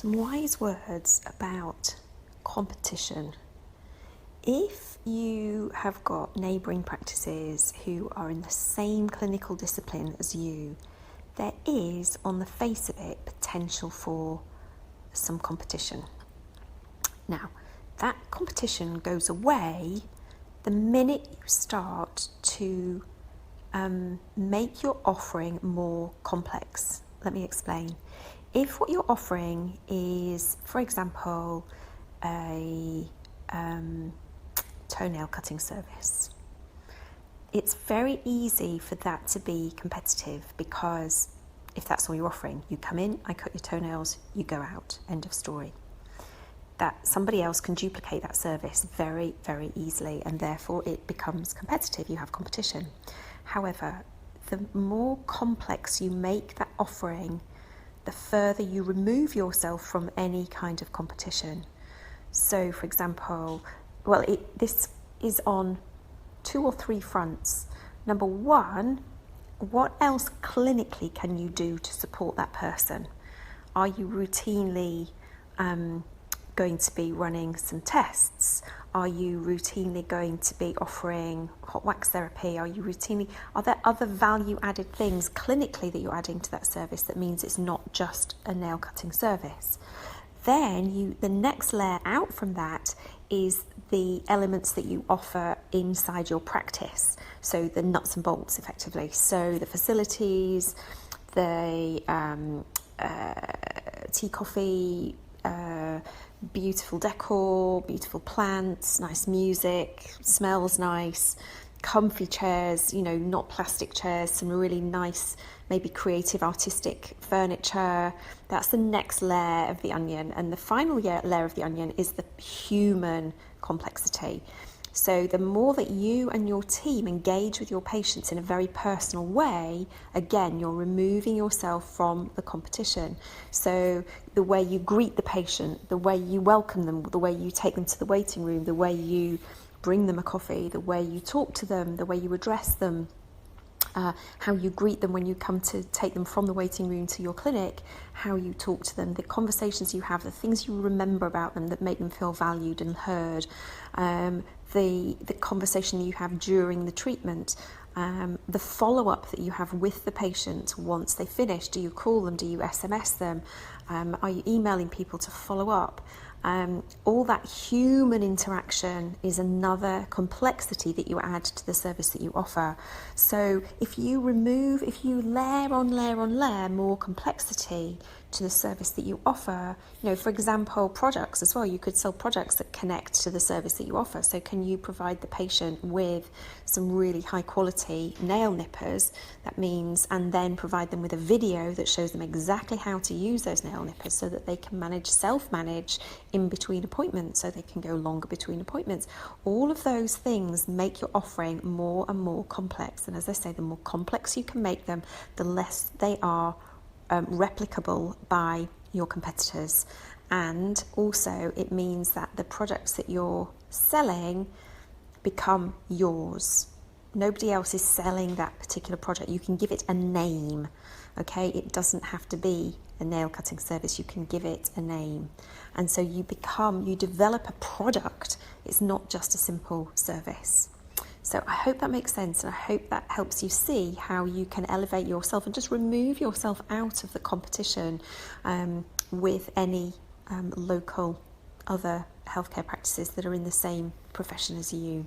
Some wise words about competition. If you have got neighbouring practices who are in the same clinical discipline as you, there is, on the face of it, potential for some competition. Now, that competition goes away the minute you start to make your offering more complex. Let me explain. If what you're offering is, for example, a toenail cutting service, it's very easy for that to be competitive, because if that's all you're offering, you come in, I cut your toenails, you go out, end of story. That somebody else can duplicate that service very, very easily, and therefore it becomes competitive. You have competition. However, the more complex you make that offering, the further you remove yourself from any kind of competition. So, for example, this is on 2 or 3 fronts. Number one, what else clinically can you do to support that person? Are you routinely going to be running some tests? Are you routinely going to be offering hot wax therapy? Are there other value added things clinically that you're adding to that service that means it's not just a nail cutting service? Then the next layer out from that is the elements that you offer inside your practice. So the nuts and bolts, effectively. So the facilities, the tea, coffee, beautiful decor, beautiful plants, nice music, smells nice, comfy chairs, not plastic chairs, some really nice, maybe creative, artistic furniture. That's the next layer of the onion. And the final layer of the onion is the human complexity. So the more that you and your team engage with your patients in a very personal way, again, you're removing yourself from the competition. So the way you greet the patient, the way you welcome them, the way you take them to the waiting room, the way you bring them a coffee, the way you talk to them, the way you address them, how you greet them when you come to take them from the waiting room to your clinic, how you talk to them, the conversations you have, the things you remember about them that make them feel valued and heard, the conversation you have during the treatment, the follow-up that you have with the patient once they finish. Do you call them? Do you SMS them? Are you emailing people to follow up? All that human interaction is another complexity that you add to the service that you offer. So if you layer on layer more complexity to the service that you offer, for example, products as well, you could sell products that connect to the service that you offer. So can you provide the patient with some really high quality nail nippers? That means, and then provide them with a video that shows them exactly how to use those nail nippers so that they can self-manage in between appointments, so they can go longer between appointments. All of those things make your offering more and more complex. And as I say, the more complex you can make them, the less they are replicable by your competitors. And also it means that the products that you're selling become yours. Nobody else is selling that particular product. You can give it a name, okay? It doesn't have to be a nail cutting service. You can give it a name. And so you develop a product. It's not just a simple service. So I hope that makes sense, and I hope that helps you see how you can elevate yourself and just remove yourself out of the competition with any local other healthcare practices that are in the same profession as you.